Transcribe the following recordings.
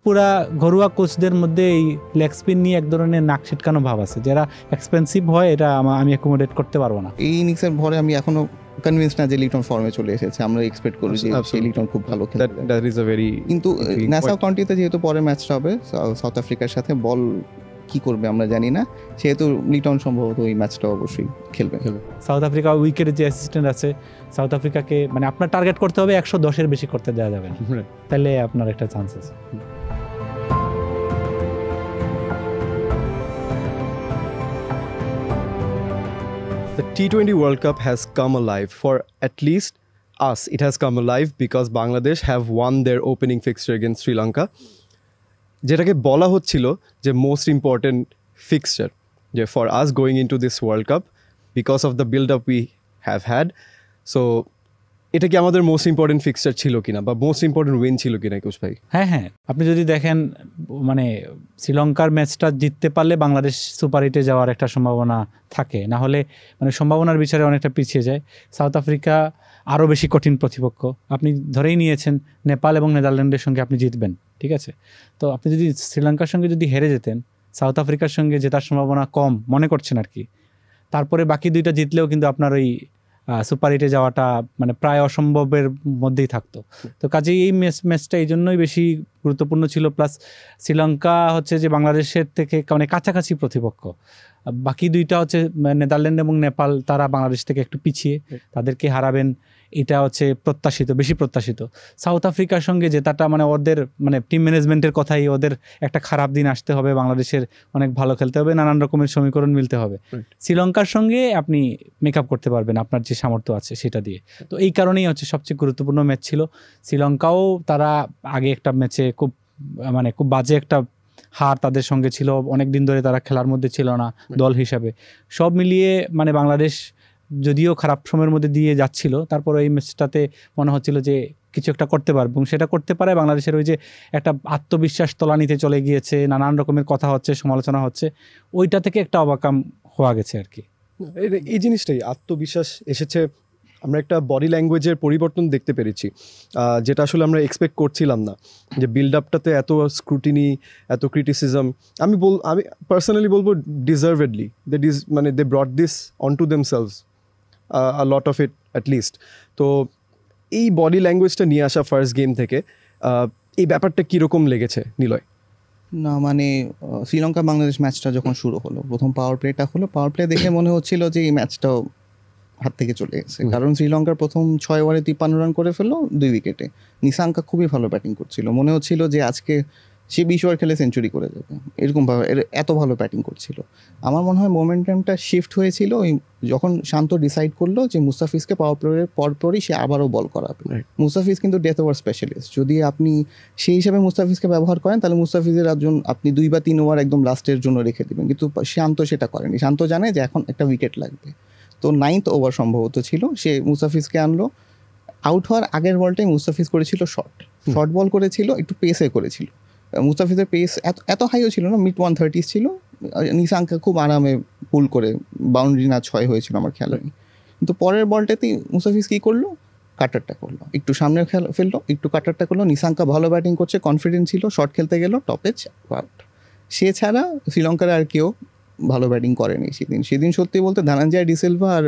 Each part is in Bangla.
পুরা ঘরোয়া কোচদের মধ্যে এই লেগ স্পিন নিয়ে এক ধরনের নাক ছিটকানো ভাব আছে, যারা এক্সপেন্সিভ হয় এটা আমি অ্যাকোমোডেট করতে পারবো না। এই ইনিংসের ভরে আমি এখনো কনভিন্স না যে লিটন ফর্মে চলে এসেছে। আমরা এক্সপেক্ট করি যে লিটন খুব ভালো খেলবে, কিন্তু ন্যাসাউ কাউন্টিতে যেহেতু পরের ম্যাচটা হবে সাউথ আফ্রিকার সাথে, বল কি করবে আমরা জানি না, সেহেতু লিটন সম্ভবত ওই ম্যাচটা অবশ্যই খেলবে। সাউথ আফ্রিকা উইকেটের যে অ্যাসিস্ট্যান্ট আছে, সাউথ আফ্রিকাকে মানে আপনার টার্গেট করতে হবে 110-এর বেশি করতে দেওয়া যাবে না, তাহলে আপনার একটা চান্স আছে। The T20 World Cup has come alive. For at least us, it has come alive because Bangladesh have won their opening fixture against Sri Lanka. যেটাকে বলা হচ্ছিল যে মোস্ট ইম্পর্টেন্ট ফিক্সচার, যে for us going in to this world cup because of the build up we have had. So এটা কি আমাদের মোস্ট ইম্পর্টেন্ট ফিক্সচার ছিল কিনা, বা মোস্ট ইম্পর্টেন্ট উইন ছিল কিনা একুশ ভাই? হ্যাঁ, আপনি যদি দেখেন মানে শ্রীলঙ্কার ম্যাচটা জিততে পারলে বাংলাদেশ সুপার 8-এ যাওয়ার একটা সম্ভাবনা থাকে, না হলে মানে সম্ভাবনার বিচারে অনেকটা পিছিয়ে যায়। সাউথ আফ্রিকা আরও বেশি কঠিন প্রতিপক্ষ, আপনি ধরেই নিয়েছেন নেপাল এবং নেদারল্যান্ডের সঙ্গে আপনি জিতবেন, ঠিক আছে। তো আপনি যদি শ্রীলঙ্কার সঙ্গে যদি হেরে যেতেন, সাউথ আফ্রিকার সঙ্গে জেতার সম্ভাবনা কম মনে করছেন আর কি, তারপরে বাকি দুইটা জিতলেও কিন্তু আপনার ওই সুপার 8-এ যাওয়াটা মানে প্রায় অসম্ভবের মধ্যেই থাকতো। তো কাজেই এই ম্যাচটা এই জন্যই বেশি গুরুত্বপূর্ণ ছিল। প্লাস শ্রীলঙ্কা হচ্ছে যে বাংলাদেশের থেকে মানে কাছাকাছি প্রতিপক্ষ, বাকি দুইটা হচ্ছে নেদারল্যান্ড এবং নেপাল, তারা বাংলাদেশ থেকে একটু পিছিয়ে, তাদেরকে হারাবেন এটা হচ্ছে প্রত্যাশিত, বেশি প্রত্যাশিত। সাউথ আফ্রিকার সঙ্গে জেতাটা মানে ওদের মানে টিম ম্যানেজমেন্টের কথাই, ওদের একটা খারাপ দিন আসতে হবে, বাংলাদেশের অনেক ভালো খেলতে হবে, নানান রকমের সমীকরণ মিলতে হবে। শ্রীলঙ্কার সঙ্গে আপনি মেকআপ করতে পারবেন আপনার যে সামর্থ্য আছে সেটা দিয়ে। তো এই কারণেই হচ্ছে সবচেয়ে গুরুত্বপূর্ণ ম্যাচ ছিল। শ্রীলঙ্কাও তারা আগে একটা ম্যাচে খুব বাজে একটা হার তাদের সঙ্গে ছিল, অনেক দিন ধরে তারা খেলার মধ্যে ছিল না দল হিসাবে। সব মিলিয়ে মানে বাংলাদেশ যদিও খারাপ সময়ের মধ্যে দিয়ে যাচ্ছিল, তারপর এই ম্যাচটাতে মনে হচ্ছিল যে কিছু একটা করতে পারবে, এবং সেটা করতে পারে। বাংলাদেশের ওই যে একটা আত্মবিশ্বাস তলানিতে চলে গিয়েছে, নানান রকমের কথা হচ্ছে, সমালোচনা হচ্ছে, ওইটা থেকে একটা ওভারকাম হওয়া গেছে আর কি। এই জিনিসটাই আত্মবিশ্বাস এসেছে, আমরা একটা বডি ল্যাঙ্গুয়েজের পরিবর্তন দেখতে পেরেছি, যেটা আসলে আমরা এক্সপেক্ট করছিলাম না, যে বিল্ড আপটাতে এত স্ক্রুটিনি, এত ক্রিটিসিজম। আমি পার্সোনালি বলবো deservedly they brought this on to themselves a lot of it at least. তো এই বডি ল্যাঙ্গুয়েজটা নিয়ে আসা ফার্স্ট গেম থেকে, এই ব্যাপারটা কীরকম লেগেছে নিলয়? না মানে শ্রীলঙ্কা বাংলাদেশ ম্যাচটা যখন শুরু হলো, প্রথম পাওয়ার প্লে দেখে মনে হচ্ছিল যে এই ম্যাচটাও হাত থেকে চলে গেছে, কারণ শ্রীলঙ্কার প্রথম 6 ওভারে 53 রান করে ফেললো 2 উইকেটে। নিসাঙ্কা খুবই ভালো ব্যাটিং করছিল, মনে হচ্ছিল যে আজকে সে 20 ওভার খেলে সেঞ্চুরি করে যাবে, এরকমভাবে এত ভালো ব্যাটিং করছিল। আমার মনে হয় মোমেন্টামটা শিফট হয়েছিল ওই যখন শান্ত ডিসাইড করলো যে মুস্তাফিজকে পাওয়ার প্লের পরপরই সে আবারও বল করাবে। মুস্তাফিজ কিন্তু ডেথ ওভার স্পেশালিস্ট, যদি আপনি সেই হিসাবে মুস্তাফিজকে ব্যবহার করেন তাহলে মুস্তাফিজের একজন আপনি 2 বা 3 ওভার একদম লাস্টের জন্য রেখে দেবেন, কিন্তু শান্ত সেটা করেনি। শান্ত জানে যে এখন একটা উইকেট লাগবে, তো 9th ওভার সম্ভবত ছিল, সে মুস্তাফিজকে আনলো। আউট হওয়ার আগের বলটাই মুস্তাফিজ করেছিল শর্ট বল করেছিল, একটু পেসে করেছিল। মুস্তাফিজের পেস এত হাইও ছিল না, মিড 130s ছিল। নিসাঙ্কা খুব আরামে পুল করে বাউন্ডারি না 6 হয়েছিল আমার খেয়াল নেই। কিন্তু পরের বলটাতেই মুস্তাফিজ কী করলো, কাটারটা করলো, একটু সামনে ফেললো, একটু কাটারটা করলো। নিসাঙ্কা ভালো ব্যাটিং করছে, কনফিডেন্স ছিল, শর্ট খেলতে গেল, টপে আউট। সে ছাড়া শ্রীলঙ্কার আর কেউ ভালো ব্যাটিং করেনি সেদিন। সত্যি বলতে ধনঞ্জয় ডিসিলভা আর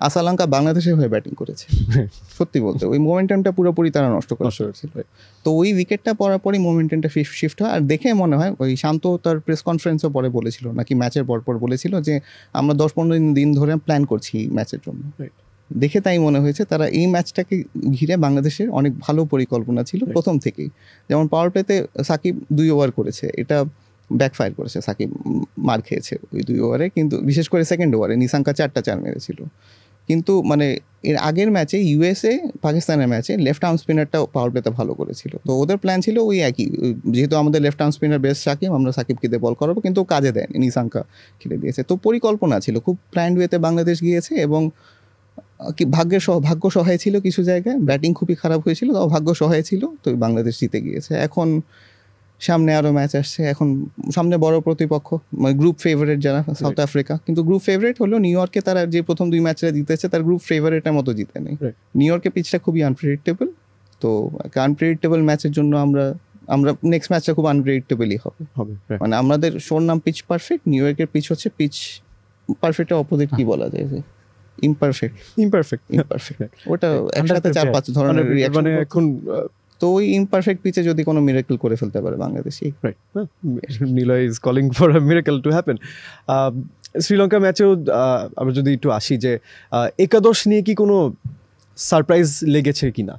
আসালাঙ্কা বাংলাদেশের হয়ে ব্যাটিং করেছে, সত্যি বলতে ওই মোমেন্টামটা পুরোপুরি তারা নষ্ট করেছিল। তো ওই উইকেটটা পড়ার পরই মোমেন্টামটা শিফট হয়। আর দেখে মনে হয় ওই শান্ত তার প্রেস কনফারেন্সও পরে বলেছিল, নাকি ম্যাচের পরপর বলেছিল যে আমরা 10-15 দিন ধরে প্ল্যান করছি ম্যাচের জন্য। দেখে তাই মনে হয়েছে তারা এই ম্যাচটাকে ঘিরে বাংলাদেশের অনেক ভালো পরিকল্পনা ছিল প্রথম থেকেই। যেমন পাওয়ার প্লেতে সাকিব 2 ওভার করেছে, এটা ব্যাকফায়ার করেছে, সাকিব মার খেয়েছে ওই 2 ওভারে, কিন্তু বিশেষ করে সেকেন্ড ওভারে নিসাঙ্কা 4টা 4 মেরেছিল। কিন্তু মানে এর আগের ম্যাচে ইউএসএ পাকিস্তানের ম্যাচে লেফট আর্ম স্পিনারটা পাওয়ার প্লেতে ভালো করেছিল। তো ওদের প্ল্যান ছিল ওই একই, যেহেতু আমাদের left arm spinner best Shakib, আমরা সাকিবকে দিয়ে বল করাবো, কিন্তু কাজে দেয়নি, নিসাঙ্কা খেলে দিয়েছে। তো পরিকল্পনা ছিল, খুব প্ল্যান্ড ওয়েতে বাংলাদেশ গিয়েছে, এবং কি ভাগ্য সহায় ছিল কিছু জায়গায়, ব্যাটিং খুবই খারাপ হয়েছিল, তাও ভাগ্য সহায় ছিল, তো বাংলাদেশ জিতে গিয়েছে। এখন সামনে আরও ম্যাচ আসছে, এখন সামনে বড় প্রতিপক্ষ মানে গ্রুপ ফেভারিট যারা সাউথ আফ্রিকা, কিন্তু গ্রুপ ফেভারিট হলেও নিউ ইয়র্কে তারা যে প্রথম 2 ম্যাচটা জিতেছে তার গ্রুপ ফেভারিটের মতো জিতে নেই। নিউ ইয়র্কের পিচটা খুবই আনপ্রেডিক্টেবল, তো আনপ্রেডিক্টেবল ম্যাচের জন্য আমরা আমরা নেক্সট ম্যাচটা খুব আনপ্রেডিক্টেবলই হবে। হবে right. মানে আমাদের শোর নাম পিচ পারফেক্ট, নিউ ইয়র্কের পিচ হচ্ছে পিচ পারফেক্টের অপোজিট কি বলা যায়, ইমপারফেক্ট। ইমপারফেক্ট ওটা একসাথে 4-5 ধরনের রিঅ্যাকশন, মানে এখন তো ওই ইমপারফেক্ট পিচে যদি কোনো মিরাকল করে ফেলতে পারে Bangladeshi, right, Niloy is calling for a miracle to happen. Sri Lanka ম্যাচেও আমরা যদি একটু আসি যে একাদশ নিয়ে কি কোনো সারপ্রাইজ লেগেছে কিনা?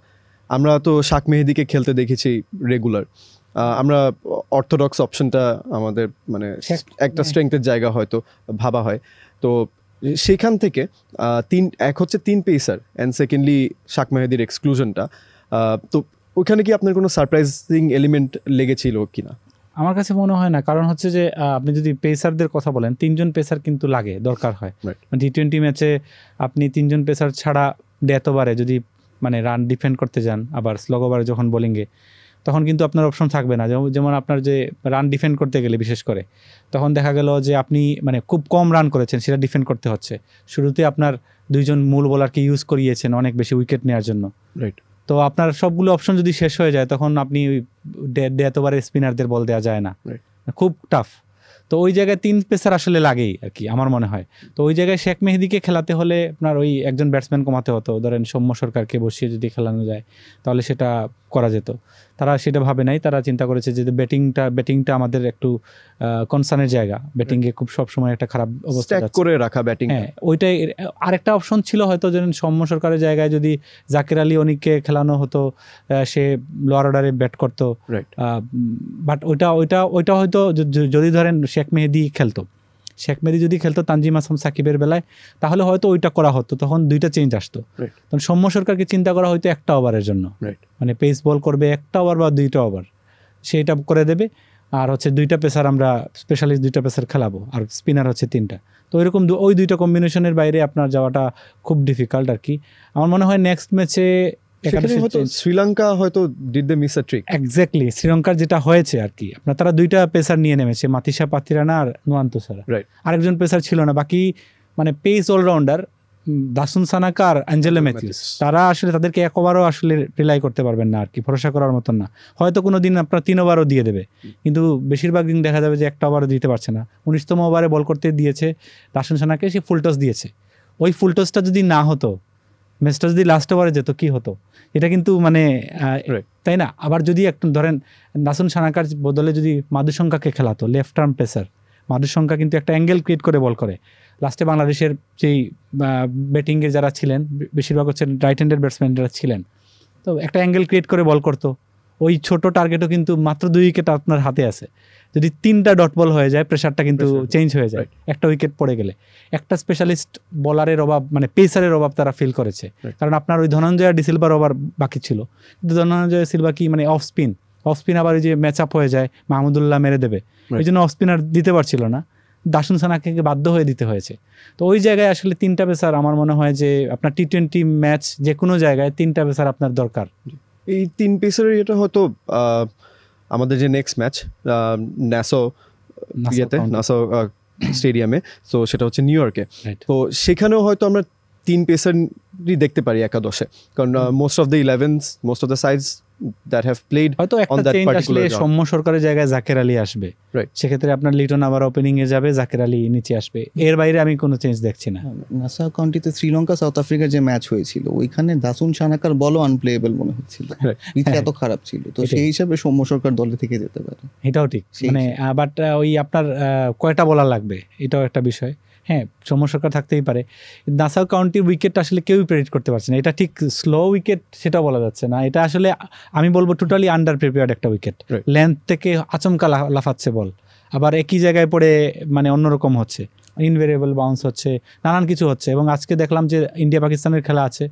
আমরা তো শাক মেহেদিকে খেলতে দেখেছি রেগুলার, আমরা অর্থোডক্স অপশনটা আমাদের মানে একটা স্ট্রেংথের জায়গা হয়তো ভাবা হয়, তো সেখান থেকে এক হচ্ছে 3 পেসার অ্যান্ড সেকেন্ডলি শাক মেহেদির এক্সক্লুশনটা, তো ওইখানে কি আপনার কোনো সারপ্রাইজিং এলিমেন্ট লেগেছিল কিনা? আমার কাছে মনে হয় না, কারণ হচ্ছে যে আপনি যদি পেসারদের কথা বলেন, 3জন পেসার কিন্তু লাগে, দরকার হয়। টি20 ম্যাচে আপনি 3জন পেসার ছাড়া ডেথ ওভারে যদি মানে রান ডিফেন্ড করতে যান, আবার স্লগ ওভারে যখন বোলিংয়ে, তখন কিন্তু আপনার অপশন থাকবে না। যেমন আপনার যে রান ডিফেন্ড করতে গেলে বিশেষ করে, তখন দেখা গেল যে আপনি মানে খুব কম রান করেছেন, সেটা ডিফেন্ড করতে হচ্ছে। শুরুতে আপনার 2জন মূল বোলারকে ইউজ করিয়েছেন অনেক বেশি উইকেট নেওয়ার জন্য, রাইট। তো আপনার সবগুলো অপশন যদি শেষ হয়ে যায়, তখন আপনি ওই ডেথ ওভারে স্পিনারদের বল দেওয়া যায় না, খুব টাফ। তো ওই জায়গায় 3 পেসার আসলে লাগেই আর কি, আমার মনে হয়। তো ওই জায়গায় শেখ মেহেদিকে খেলাতে হলে আপনার ওই একজন ব্যাটসম্যান কমাতে হতো, ধরেন সৌম্য সরকারকে বসিয়ে যদি খেলানো যায় তাহলে সেটা করা যেত। তারা সেটা ভাবে নাই, তারা চিন্তা করেছে যে ব্যাটিংটা আমাদের একটু কনসার্নের জায়গা, ব্যাটিংয়ে খুব সবসময় একটা খারাপ অবস্থা করে রাখা ব্যাটিং। হ্যাঁ, ওইটাই আরেকটা অপশন ছিল হয়তো, যেন সৌম্য সরকারের জায়গায় যদি জাকির আলী অনিককে খেলানো হতো, সে লোয়ার অর্ডারে ব্যাট করতো, বাট ওইটা হয়তো যদি ধরেন শেখ মেহেদি খেলতো, শেখ মেহেদি যদি খেলতো তানজিম আসাম সাকিবের বেলায়, তাহলে হয়তো ওইটা করা হতো, তখন 2টা চেঞ্জ আসতো। তখন সৌম্য সরকারকে চিন্তা করা হয়তো একটা ওভারের জন্য, মানে পেস বল করবে 1টা ওভার বা 2টা ওভার, সেইটা করে দেবে। আর হচ্ছে 2টা পেসার আমরা স্পেশালিস্ট 2টা পেসার খেলাবো, আর স্পিনার হচ্ছে 3টা। তো এরকম ওই 2টা কম্বিনেশনের বাইরে আপনার যাওয়াটা খুব ডিফিকাল্ট আর কি। আমার মনে হয় নেক্সট ম্যাচে শ্রীলঙ্কা হয়তো did they miss a trick. Exactly, শ্রীলঙ্কার যেটা হয়েছে আর কি, আপনার তারা 2টা পেসার নিয়ে নেমেছে, মাতিসা পাতিরানা আর নুয়ান্তু সারা, আরেকজন পেসার ছিল না। বাকি মানে পেস অলরাউন্ডার দাসুন সানাকা আর অ্যাঞ্জেলো ম্যাথিউস, তারা আসলে তাদেরকে এক ওভারও আসলে রিলাই করতে পারবেন না আর কি, ভরসা করার মতন না। হয়তো কোনো দিন আপনার 3 ওভারও দিয়ে দেবে, কিন্তু বেশিরভাগ দিন দেখা যাবে যে 1টা ওভারও দিতে পারছে না। 19তম ওভারে বল করতে দিয়েছে দাসুন সানাকে, সে ফুলটস দিয়েছে। ওই ফুলটসটা যদি না হতো, ম্যাচটা যদি লাস্ট ওভারে যেত, কি হতো এটা কিন্তু মানে, তাই না? আবার যদি একটু ধরেন দাসুন সানাকার বদলে যদি মাধুশঙ্কাকে খেলাতো, লেফট আর্ম পেসার মাধুশঙ্কা কিন্তু একটা অ্যাঙ্গেল ক্রিয়েট করে বল করে। লাস্টে বাংলাদেশের যেই ব্যাটিংয়ে যারা ছিলেন বেশিরভাগ হচ্ছে রাইট হ্যান্ডেড ব্যাটসম্যানরা ছিলেন, তো একটা অ্যাঙ্গেল ক্রিয়েট করে বল করতো। ওই ছোট টার্গেটও কিন্তু মাত্র 2 উইকেট আপনার হাতে আছে, যদি 3টা ডট বল হয়ে যায় প্রেশারটা কিন্তু চেঞ্জ হয়ে যায়। একটা উইকেট পড়ে গেলে একটা স্পেশালিস্ট বোলারের অভাব, মানে পেসারের অভাব তারা ফিল করেছে। কারণ আপনার ওই ধনঞ্জয় ডিসিলভার ওভার বাকি ছিল, কিন্তু ধনঞ্জয় সিলভা কি মানে অফ স্পিন আবার ওই যে ম্যাচ আপ হয়ে যায়, মাহমুদুল্লাহ মেরে দেবে, এই জন্য অফ স্পিনার দিতে পারছিল না, দাসুন সানাকে বাধ্য হয়ে দিতে হয়েছে। তো ওই জায়গায় আসলে 3টা পেসার, আমার মনে হয় যে আপনার টি20 ম্যাচ যে কোনো জায়গায় 3টা পেসার আপনার দরকার। এই 3 পেসারের এটা হয়তো আমাদের যে নেক্সট ম্যাচ নাসো স্টেডিয়ামে, তো সেটা হচ্ছে নিউ ইয়র্কে, তো সেখানেও হয়তো আমরা 3 পেসারই দেখতে পারি একাদশে, কারণ most of the 11s, most of the sides that have played হয়তো on that particular আসলে সৌম্য সরকারের জায়গায় জাকের আলী আসবে, সেক্ষেত্রে আপনার লিটন আবার ওপেনিং এ যাবে, জাকের আলী নিচে আসবে, এর বাইরে আমি কোনো চেঞ্জ দেখছি না। নাসাউ কাউন্টিতে শ্রীলঙ্কা সাউথ আফ্রিকার যে ম্যাচ হয়েছিল, ওইখানে দাসুন সানাকার বলও আনপ্লেয়েবল মনে হচ্ছিল, পিচ এত খারাপ ছিল, তো সেই হিসাবে সৌম্য সরকার দলে থেকে যেতে পারে, এটাও ঠিক। মানে বাট ওই আপনার কয়টা বলার লাগবে, এটাও একটা বিষয়। হ্যাঁ, সৌম্য সরকার থাকতেই পারে। নাসাউ কাউন্টির উইকেট আসলে কেউই প্রেডিক্ট করতে পারছে না, এটা ঠিক স্লো উইকেট সেটা বলা যাচ্ছে না, এটা আসলে আমি বলবো টোটালি আন্ডার প্রিপেয়ার্ড একটা উইকেট। লেন্থ থেকে আচমকা লাফাচ্ছে বল, আবার একই জায়গায় পড়ে মানে অন্যরকম হচ্ছে, ইনভেরিয়েবল বাউন্স হচ্ছে, নানান কিছু হচ্ছে। এবং আজকে দেখলাম যে ইন্ডিয়া পাকিস্তানের খেলা আছে,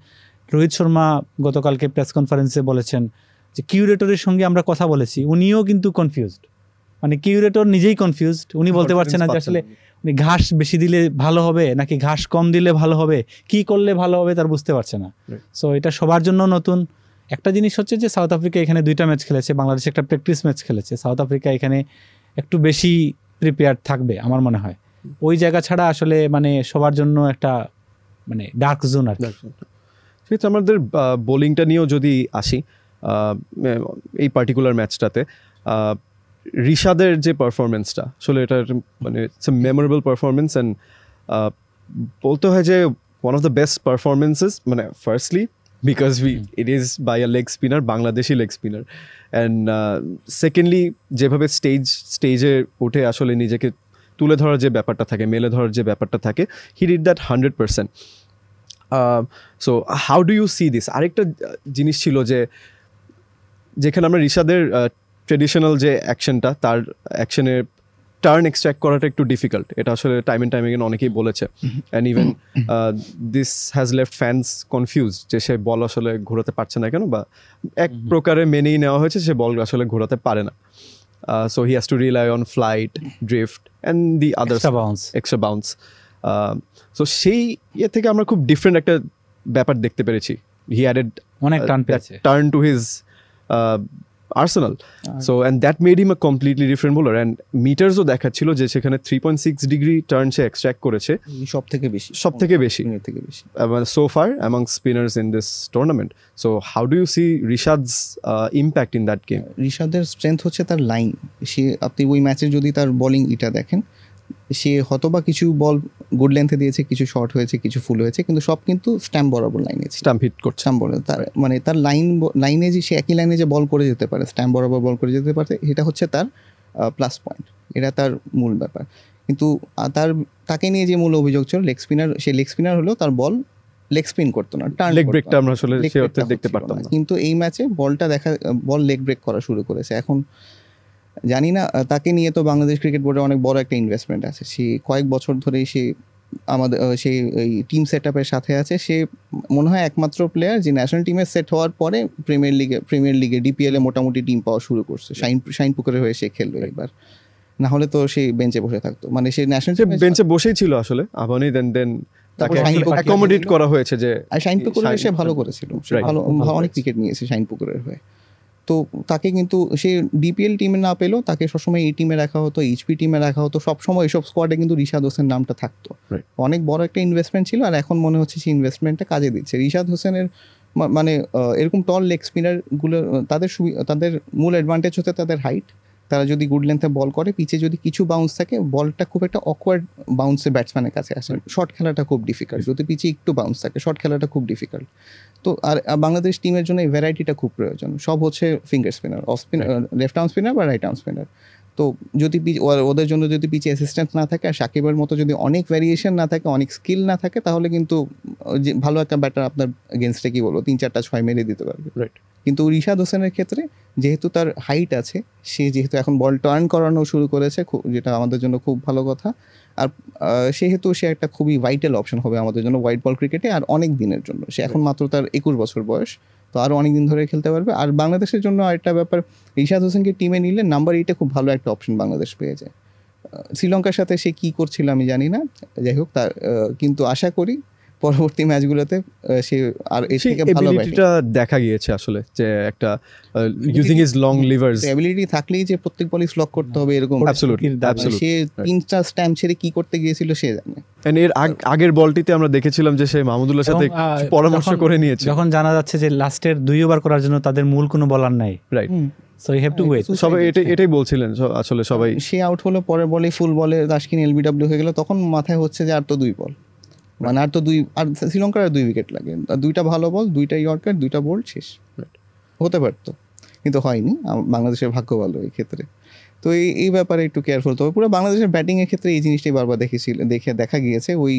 রোহিত শর্মা গতকালকে প্রেস কনফারেন্সে বলেছেন যে কিউরেটরের সঙ্গে আমরা কথা বলেছি, উনিও কিন্তু কনফিউজড, মানে কিউরেটর নিজেই কনফিউজড, উনি বলতে পারছেন না যে আসলে ঘাস বেশি দিলে ভালো হবে নাকি ঘাস কম দিলে ভালো হবে, কি করলে ভালো হবে তার বুঝতে পারছে না। সো এটা সবার জন্য নতুন একটা জিনিস হচ্ছে যে সাউথ আফ্রিকা এখানে 2টা ম্যাচ খেলেছে, বাংলাদেশ একটা প্র্যাকটিস ম্যাচ খেলেছে, সাউথ আফ্রিকা এখানে একটু বেশি প্রিপেয়ার থাকবে আমার মনে হয়। ওই জায়গা ছাড়া আসলে মানে সবার জন্য একটা মানে ডার্ক জোন আর কি। আমাদের বোলিংটা নিয়েও যদি আসি, এই পার্টিকুলার ম্যাচটাতে রিশাদের যে পারফরমেন্সটা আসলে এটা মানে it's a memorable performance and বলতে হয় যে one of the best performances মানে firstly because it is by a leg spinner, Bangladeshi leg spinner, and secondly যেভাবে স্টেজে উঠে আসলে নিজেকে তুলে ধরার যে ব্যাপারটা থাকে, মেলে ধরার যে ব্যাপারটা থাকে, he did that 100%. So how do you see this? আরেকটা জিনিস ছিল যে যেখানে আমরা রিশাদের ট্রেডিশনাল যে অ্যাকশনটা, তার অ্যাকশনের টার্ন এক্সট্র্যাক্ট করাটা একটু ডিফিকাল্ট, এটা আসলে টাইম এগেন অনেকেই বলেছে, and even this has left fans confuse যে সে বল আসলে ঘোরাতে পারছে না কেন, বা এক প্রকারে মেনেই নেওয়া হয়েছে সে বল আসলে ঘোরাতে পারে না। So he has to rely on flight, drift and the other extra bounce. So সেই ইয়ে থেকে আমরা খুব ডিফারেন্ট একটা ব্যাপার দেখতে পেরেছি। He added অনেক টার্ন পেয়েছে, turn to his arsenal. So and that made him a completely different bowler, and meters ও দেখাচ্ছিল যে সেখানে 3.6 ডিগ্রি টার্ন সে এক্সট্র্যাক্ট করেছে, সব থেকে বেশি so far among spinners in this tournament. So how do you see Rishad's impact in that game? রিশাদের স্ট্রেংথ হচ্ছে তার লাইন। সে আপনি ওই ম্যাচে যদি তার বোলিং এটা দেখেন, সে হয়তোবা কিছু বল গুড লেন্থে দিয়েছে, কিছু শর্ট হয়েছে, কিছু ফুল হয়েছে, কিন্তু সব কিন্তু স্ট্যাম্প বরাবর লাইনে, স্ট্যাম্প হিট করছে, স্ট্যাম্প বলে তার মানে তার লাইনে যে সে একই লাইনে যে বল করে যেতে পারে, স্ট্যাম্প বরাবর বল করে যেতে পারে, এটা হচ্ছে তার প্লাস পয়েন্ট, এটা তার মূল ব্যাপার। কিন্তু তাকে নিয়ে যে মূল অভিযোগ ছিল লেগ স্পিনার, সে লেগ স্পিনার হলেও তার বল লেগ স্পিন করতো না, টার্ন লেগ ব্রেকটা আমরা আসলে সে অর্থে দেখতে পারতাম না। কিন্তু এই ম্যাচে বল লেগ ব্রেক করা শুরু করেছে। এখন জানি না, তাকে নিয়ে তো বাংলাদেশ ক্রিকেট বোর্ডে অনেক বড় একটা ইনভেস্টমেন্ট আছে, সে কয়েক বছর ধরেই সে আমাদের সেই এই টিম সেট আপের সাথে আছে। সে মনে হয় একমাত্র প্লেয়ার যে ন্যাশনাল টিমে সেট হওয়ার পরে প্রিমিয়ার লিগে ডিপিএলে মোটামুটি টিম পাওয়া শুরু করছে। শাইন পুকুরের হয়ে সে খেললো এবার, না হলে তো সে বেঞ্চে বসে থাকতো, মানে সে ন্যাশনাল টিমে বেঞ্চে বসেই ছিল আসলে আবানি, দেন তাকে অ্যাকোমোডেট করা হয়েছে যে শাইন পুকুরের সে ভালো করেছিল, ভালো অনেক উইকেট নিয়েছে শাইন পুকুরের হয়ে। তো তাকে কিন্তু সে ডিপিএল টিমে না পেলেও তাকে সবসময় এই টিমে রাখা হতো, এইচপি টিমে রাখা হতো, সবসময় এইসব স্কোয়াডে কিন্তু রিশাদ হোসেন নামটা থাকতো। অনেক বড় একটা ইনভেস্টমেন্ট ছিল, আর এখন মনে হচ্ছে সেই ইনভেস্টমেন্টটা কাজে দিচ্ছে। রিশাদ হোসেনের মানে এরকম টল লেগ স্পিনারগুলো তাদের মূল অ্যাডভান্টেজ হচ্ছে তাদের হাইট। তারা যদি গুড লেন্থে বল করে, পিচে যদি কিছু বাউন্স থাকে, বলটা খুব একটা অকওয়ার্ড বাউন্সে ব্যাটসম্যানের কাছে আসে, শর্ট খেলাটা খুব ডিফিকাল্ট। যদি পিচে একটু বাউন্স থাকে, শর্ট খেলাটা খুব ডিফিকাল্ট। তো আর বাংলাদেশ টিমের জন্য এই ভ্যারাইটিটা খুব প্রয়োজন। সব হচ্ছে finger spinner, off spinner, left arm spinner বা রাইট আর্ম স্পিনার। তো যদি ওদের জন্য যদি পিচে অ্যাসিস্ট্যান্ট না থাকে, আর সাকিবের মতো যদি অনেক ভ্যারিয়েশন না থাকে, অনেক স্কিল না থাকে, তাহলে কিন্তু যে ভালো একটা ব্যাটার আপনার এগেনস্টে কি বলবো 3-4টা 6 মেরে দিতে পারবে। রাইট। কিন্তু রিশাদ হোসেনের ক্ষেত্রে যেহেতু তার হাইট আছে, সে যেহেতু এখন বল টার্ন করানো শুরু করেছে, যেটা আমাদের জন্য খুব ভালো কথা। আর সেহেতু সে একটা খুবই ভাইটাল অপশন হবে আমাদের জন্য হোয়াইট বল ক্রিকেটে, আর অনেক দিনের জন্য। সে এখন মাত্র তার 21 বছর বয়স, তো আরও অনেক দিন ধরে খেলতে পারবে। আর বাংলাদেশের জন্য আরেকটা ব্যাপার, রিশাদ হোসেনকে টিমে নিলে নাম্বার 8-এ খুব ভালো একটা অপশন বাংলাদেশ পেয়ে যায়। শ্রীলঙ্কার সাথে সে কী করছিল আমি জানি না, যাই হোক তার, কিন্তু আশা করি পরবর্তী ম্যাচগুলোতে সে আর এর থেকে ভালো ব্যাটিংটা দেখা গিয়েছে আসলে, যে একটা using his long livers ability থাকলেই যে প্রত্যেক বলই স্লক করতে হবে এরকম অ্যাবসলিউটলি সে 3টা স্ট্যাম্প ছেড়ে কি করতে গিয়েছিল সে জানে। এন্ড এর আগের বলটিতে আমরা দেখেছিলাম যে সে মাহমুদুল্লাহর সাথে পরামর্শ করে নিয়েছে, যখন জানা যাচ্ছে যে লাস্টের 2 ওভার করার জন্য তাদের মূল কোনো বলার নাই। Right. So you have to wait. সবাই এটাই বলছিলেন আসলে সবাই। সে আউট হলো, পরের বলে ফুল বলে তাসকিন এলবিডব্লিউ হয়ে গেল, তখন মাথায় হচ্ছে যে আর তো 2 বল, মানে আর তো 2, আর শ্রীলঙ্কার আর 2 উইকেট লাগে, আর 2টা ভালো বল, 2টা ইয়র্কার, 2টা বোল্ড, শেষ। হতে পারতো, কিন্তু হয়নি। বাংলাদেশের ভাগ্য ভালো এই ক্ষেত্রে। তো এই ব্যাপারে একটু কেয়ারফুল। তবে পুরো বাংলাদেশের ব্যাটিংয়ের ক্ষেত্রে এই জিনিসটাই বারবার দেখা গিয়েছে। ওই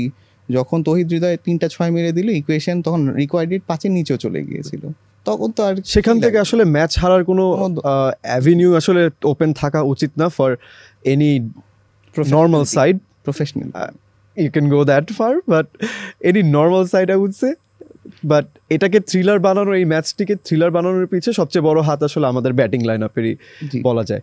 যখন তৌহিদ হৃদয় 3টা 6 মেরে দিল ইকুয়েশন, তখন রিকোয়ার্ডেড 5-এর নিচেও চলে গিয়েছিল। তখন তো আর সেখান থেকে আসলে ম্যাচ হারার কোনো অ্যাভিনিউ আসলে ওপেন থাকা উচিত না for any normal side, professional. You can go that far, but any normal side I would say. But এটাকে থ্রিলার বানানোর, এই ম্যাচটিকে থ্রিলার বানানোর পিছে সবচেয়ে বড় হাত আসলে আমাদের ব্যাটিং লাইন আপেরই বলা যায়।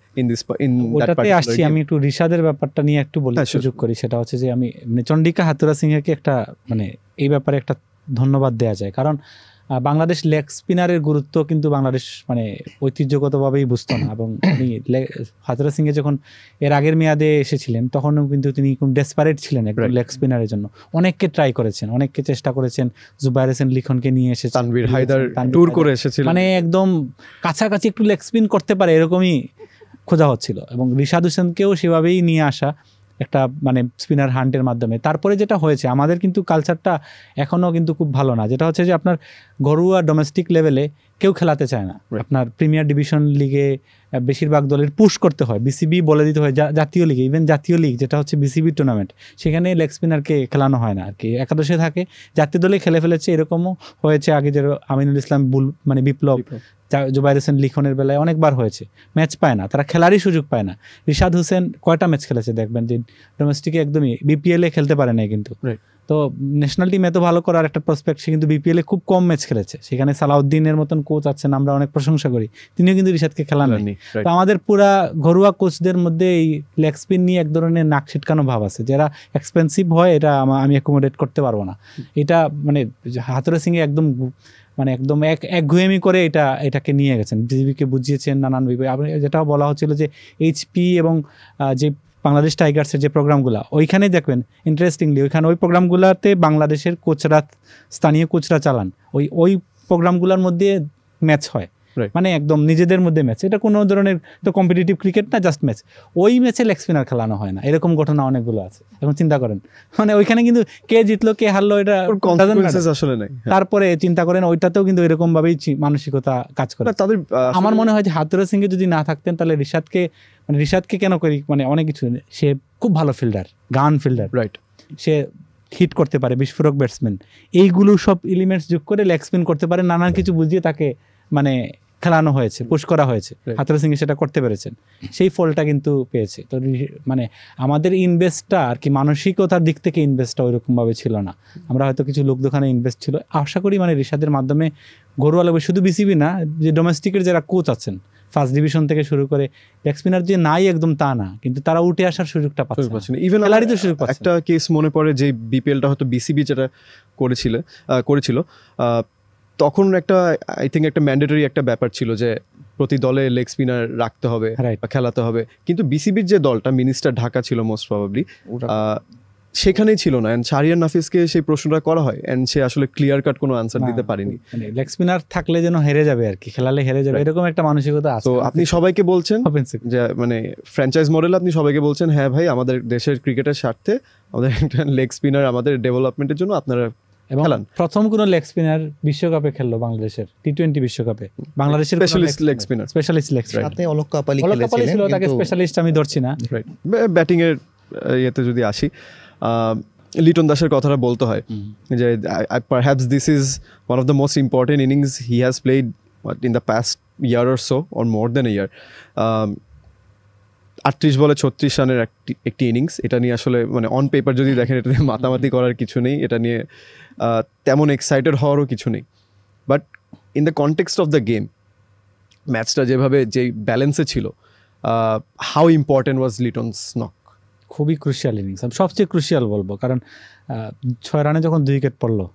ওটাতে আসছি আমি, একটু রিশাদের ব্যাপারটা নিয়ে একটু বলি, সুযোগ করি। সেটা হচ্ছে যে আমি চন্ডিকা হাতুরা সিংহকে একটা মানে এই ব্যাপারে একটা ধন্যবাদ দেওয়া যায়, কারণ বাংলাদেশ লেগ স্পিনারের গুরুত্ব কিন্তু বাংলাদেশ মানে ঐতিহ্যগতভাবেই বুঝতো না, এবং উনি হাথুরুসিং এ যখন এর আগের মেয়াদে এসেছিলেন তখনও কিন্তু তিনি খুব ডেসপারেট ছিলেন একদম লেগ স্পিনারের জন্য। অনেককে ট্রাই করেছেন, অনেককে চেষ্টা করেছেন, জুবাইর হোসেন লিখনকে নিয়ে এসেছেন, তানভীর হায়দার ট্যুর করে এসেছিলেন, মানে একদম কাছাকাছি একটু লেগ স্পিন করতে পারে এরকমই খোঁজা হচ্ছিল, এবং রিশাদ হোসেনকেও সেভাবেই নিয়ে আসা একটা মানে স্পিনার হান্টের মাধ্যমে। তারপরে যেটা হয়েছে, আমাদের কিন্তু কালচারটা এখনও কিন্তু খুব ভালো না, যেটা হচ্ছে যে আপনার ঘরোয়া ডোমেস্টিক লেভেলে কেউ খেলাতে চায় না। আপনার প্রিমিয়ার ডিভিশন লিগে বেশিরভাগ দলের পুশ করতে হয়, বিসিবি বলে দিতে হয়, জাতীয় লিগে, ইভেন জাতীয় লিগ যেটা হচ্ছে বিসিবি টুর্নামেন্ট, সেখানে লেগ স্পিনারকে খেলানো হয় না আর কি, একাদশে থাকে। জাতীয় দলে খেলে ফেলেছে, এরকমও হয়েছে আগে, যে আমিনুল ইসলাম মানে বিপ্লব, জুবাইর হোসেন লিখনের বেলায় অনেকবার হয়েছে, ম্যাচ পায় না, তারা খেলারই সুযোগ পায় না। রিশাদ হোসেন কয়টা ম্যাচ খেলেছে দেখবেন, যে ডোমেস্টিকে একদমই, বিপিএলে খেলতে পারে নাই কিন্তু। তো ন্যাশনাল টিম এত ভালো করার একটা প্রসপেক্ট, সে কিন্তু বিপিএলে খুব কম ম্যাচ খেলেছে, সেখানে সালাউদ্দিনের মতন কোচ আছেন, আমরা অনেক প্রশংসা করি, তিনিও কিন্তু রিশাদকে খেলাননি। তো আমাদের পুরা ঘরোয়া কোচদের মধ্যে এই লেগ স্পিন নিয়ে এক ধরনের নাক ছিটকানো ভাব আছে, যারা এক্সপেন্সিভ হয় এটা আমি অ্যাকোমোডেট করতে পারবো না। এটা মানে হাথুরুসিং এ একদম মানে একদম একঘেয়েমি করে এটাকে নিয়ে গেছেন, বিজিবিকে বুঝিয়েছেন নানান বিভাবে। যেটাও বলা হচ্ছিল যে এইচপি এবং যে বাংলাদেশ টাইগার্সের যে প্রোগ্রামগুলো, ওইখানে দেখবেন ইন্টারেস্টিংলি ওই প্রোগ্রামগুলোতে বাংলাদেশের কোচরা, স্থানীয় কোচরা চালান, ওই প্রোগ্রামগুলোর মধ্যে ম্যাচ হয়, মানে একদম নিজেদের মধ্যে ম্যাচ, এটা কোনো ধরনের তো কম্পিটিটিভ ক্রিকেট না, জাস্ট ম্যাচ। ওই ম্যাচে লেগ স্পিনার খেলানো হয় না, এরকম ঘটনা অনেকগুলো আছে। এখন চিন্তা করেন, মানে ওইখানে কিন্তু কে জিতলো কে হারলো এটা আসলে নাই। তারপরে চিন্তা করেন ওইটাতেও কিন্তু এরকম ভাবেই মানসিকতা কাজ করে। তাদের আমার মনে হয় যে হাথুরুসিং যদি না থাকতেন তাহলে রিশাদকে কেন করি, মানে অনেক কিছু, সে খুব ভালো ফিল্ডার, গান ফিল্ডার, রাইট, সে হিট করতে পারে, বিস্ফোরক ব্যাটসম্যান, এইগুলো সব এলিমেন্টস যোগ করে লেগ স্পিন করতে পারে, নানান কিছু বুঝিয়ে তাকে মানে খেলানো হয়েছে, পুশ করা হয়েছে। হাথুরুসিং সেটা করতে পেরেছেন, সেই ফলটা কিন্তু পেয়েছে। তো মানে আমাদের ইনভেস্টটা আর কি মানসিকতার দিক থেকে ইনভেস্টটা ওইরকমভাবে ছিল না, আমরা হয়তো কিছু লোক দোকানে ইনভেস্ট ছিল। আশা করি মানে রিশাদের মাধ্যমে ঘরোয়া লেভেল, শুধু বিসিবি না, যে ডোমেস্টিকের যারা কোচ আছেন ফার্স্ট ডিভিশন থেকে শুরু করে, লেগ স্পিনার যে নাই একদম তা না, কিন্তু তারা উঠে আসার সুযোগটা পাচ্ছে না। ইভেন একটা কেস মনে পড়ে, যে বিপিএলটা হয়তো বিসিবি যেটা করেছিল তখন একটা আই থিঙ্ক একটা ম্যান্ডেটরি একটা ব্যাপার ছিল যে প্রতি দলে লেগ স্পিনার রাখতে হবে বা খেলাতে হবে, কিন্তু বিসিবির যে দলটা মিনিস্টার ঢাকা ছিল মোস্ট প্রবাবলি, সেখানেই ছিল না। এন্ড শাহরিয়ার নাফিসকে সেই প্রশ্নটা করা হয়, এন্ড সে আসলে ক্লিয়ার কাট কোনো আনসার দিতে পারেনি। লেগ স্পিনার থাকলে যেন হেরে যাবে আর কি, খেলালে হেরে যাবে, এরকম একটা মানসিকতা আছে। তো আপনি সবাইকে বলছেন যে মানে ফ্র্যাঞ্চাইজ মডেলে আপনি সবাইকে বলছেন, হ্যাঁ ভাই, আমাদের দেশের ক্রিকেটের স্বার্থে আমাদের একটা লেগ স্পিনার আমাদের ডেভেলপমেন্টের জন্য আপনারা খেলান। প্রথম কোন লেগ স্পিনার বিশ্বকাপে খেললো বাংলাদেশের, টি-20 বিশ্বকাপে বাংলাদেশের স্পেশালিস্ট লেগ স্পিনার, সাথে অলক কাপালি ছিল, তাকে স্পেশালিস্ট আমি ধরছি না। ব্যাটিং এর ইয়েতে যদি আসি, লিটন দাসের কথাটা বলতে হয় যে perhaps this is one of the most important innings he has played in the past year or so, or more than a year. 38 বলে 36 রানের একটি ইনিংস, এটা নিয়ে আসলে মানে অন পেপার যদি দেখেন এটা নিয়ে মাতামাতি করার কিছু নেই, এটা নিয়ে তেমন এক্সাইটেড হওয়ারও কিছু নেই। But in the context of the game, ম্যাচটা যেই ব্যালেন্সে ছিল, হাউ ইম্পর্টেন্ট ওয়াজ লিটনস নক? খুবই ক্রুশিয়াল ইনিংস, আমি সবচেয়ে ক্রুশিয়াল বলবো, কারণ 6 রানে যখন 2 উইকেট পড়লো,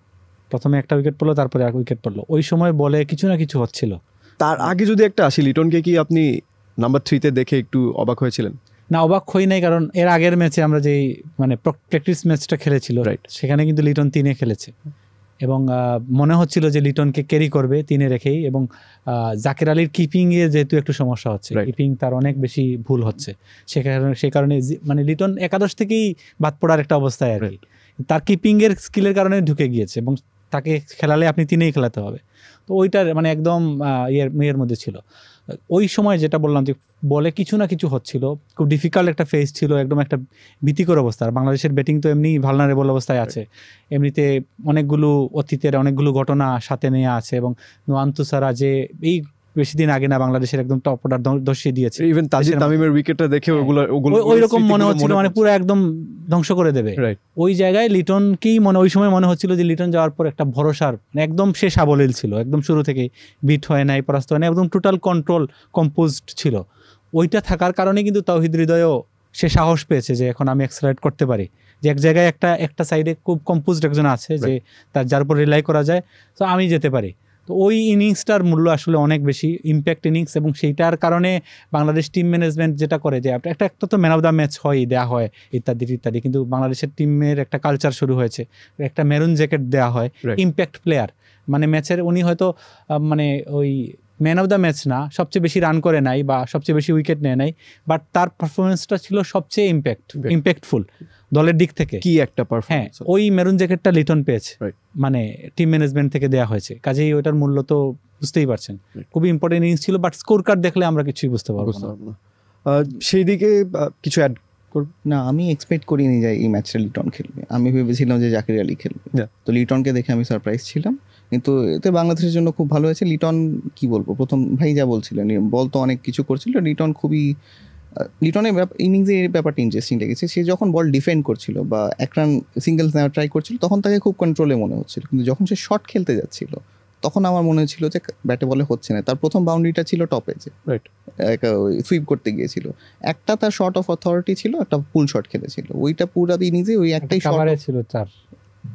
প্রথমে একটা উইকেট পড়লো, তারপরে 1 উইকেট পড়লো, ওই সময় বলে কিছু না কিছু হচ্ছিল। তার আগে যদি একটা আসি, লিটনকে কি আপনি নাম্বার 3-তে দেখে একটু অবাক হয়েছিলেন? না, অবাক হই নাই, কারণ এর আগের ম্যাচে আমরা যেই মানে প্র্যাকটিস ম্যাচটা খেলেছিল, সেখানে কিন্তু লিটন 3-এ খেলেছে, এবং মনে হচ্ছিল যে লিটনকে ক্যারি করবে 3-এ রেখেই, এবং জাকের আলীর কিপিংয়ে যেহেতু একটু সমস্যা হচ্ছে, কিপিং তার অনেক বেশি ভুল হচ্ছে, সেই কারণে মানে লিটন একাদশ থেকেই বাদ পড়ার একটা অবস্থায় আর কি, তার কিপিংয়ের স্কিলের কারণে ঢুকে গিয়েছে, এবং তাকে খেলালে আপনি 3-এই খেলাতে হবে। তো ওইটার মানে একদম ইয়ের মধ্যে ছিল। ওই সময় যেটা বললাম যে বলে কিছু না কিছু হচ্ছিল, খুব ডিফিকাল্ট একটা ফেজ ছিল, একদম একটা ভীতিকর অবস্থা। আর বাংলাদেশের ব্যাটিং তো এমনি ভালনারেবল অবস্থায় আছে, এমনিতে অনেকগুলো অতীতের অনেকগুলো ঘটনা সাথে নিয়ে আছে, এবং নোয়ান তুষারা যে এই বেশি দিন আগে না বাংলাদেশের একদম টপ অর্ডার ধসিয়ে দিয়েছে, ইভেন তাজিদ তামিমের উইকেটটা দেখে ওই রকম মনে হচ্ছিল, মানে পুরো একদম ধ্বংস করে দেবে। ওই জায়গায় লিটনকেই ওই সময় মনে হচ্ছিল যে লিটন যাওয়ার পর একটা ভরসার, মানে একদম সে সাবলীল ছিল, একদম শুরু থেকে বিট হয় নাই, পরাস্ত হয় না, একদম টোটাল কন্ট্রোল, কম্পোজড ছিল। ওইটা থাকার কারণে কিন্তু তাওহিদ হৃদয়ও সে সাহস পেয়েছে যে এখন আমি এক্সেলারেট করতে পারি, যে এক জায়গায় একটা সাইডে খুব কম্পোজড একজন আছে যে যার উপর রিলাই করা যায়, তো আমি যেতে পারি। তো ওই ইনিংসটার মূল্য আসলে অনেক বেশি, ইম্প্যাক্ট ইনিংস, এবং সেইটার কারণে বাংলাদেশ টিম ম্যানেজমেন্ট যেটা করে যে একটা একটা তো ম্যান অফ দ্য ম্যাচ হয়, দেওয়া হয় ইত্যাদি ইত্যাদি, কিন্তু বাংলাদেশের টিমের একটা কালচার শুরু হয়েছে, একটা মেরুন জ্যাকেট দেওয়া হয় Right. ইম্প্যাক্ট প্লেয়ার, মানে ম্যাচের উনি হয়তো মানে ওই ম্যান অফ দ্য ম্যাচ না, সবচেয়ে বেশি রান করে নাই বা সবচেয়ে বেশি উইকেট নেয় নাই, বাট তার পারফরমেন্সটা ছিল সবচেয়ে ইম্প্যাক্টফুল দলের দিক থেকে। কি একটা হ্যাঁ, পারফরম্যান্স। ওই মেরুন জ্যাকেটটা লিটন পেয়েছে, Right. মানে টিম ম্যানেজমেন্ট থেকে দেওয়া হয়েছে, কাজেই ওটার মূল্য তো বুঝতেই পারছেন, Right. খুবই ইম্পর্টেন্ট ইনিংস ছিল, বাট স্কোর কার্ড দেখলে আমরা কিছুই বুঝতে পারবো বুঝতে না। পারবো না। সেই দিকে কিছু অ্যাড করব? না, আমি এক্সপেক্ট করিনি যে এই ম্যাচটা লিটন খেলবে। আমি ভেবেছিলাম যে জাকির আলী খেলবে। Yeah. তো লিটনকে দেখে আমি সারপ্রাইজ ছিলাম, কিন্তু এতে বাংলাদেশের জন্য খুব ভালো হয়েছে। লিটন কি বলবো, প্রথম ভাই যা বলছিলেন, বল তো অনেক কিছু করছিল লিটন, খুবই লিটনের ইনিংসে এই ব্যাপারটা ইন্টারেস্টিং লেগেছে। সে যখন বল ডিফেন্ড করছিল বা এক রান সিঙ্গেলস নেওয়ার ট্রাই করছিল, তখন তাকে খুব কন্ট্রোলে মনে হচ্ছিল, কিন্তু যখন সে শট খেলতে যাচ্ছিল তখন আমার মনে হচ্ছিল যে ব্যাটে বলে হচ্ছে না। তার প্রথম বাউন্ডারিটা ছিল টপে, যে রাইট, সুইপ করতে গিয়েছিল, একটা তার শট অফ অথরিটি ছিল, একটা পুল শট খেলেছিল, ওইটা পুরা ইনিংসে ওই একটাই শট কাভারে ছিল 4,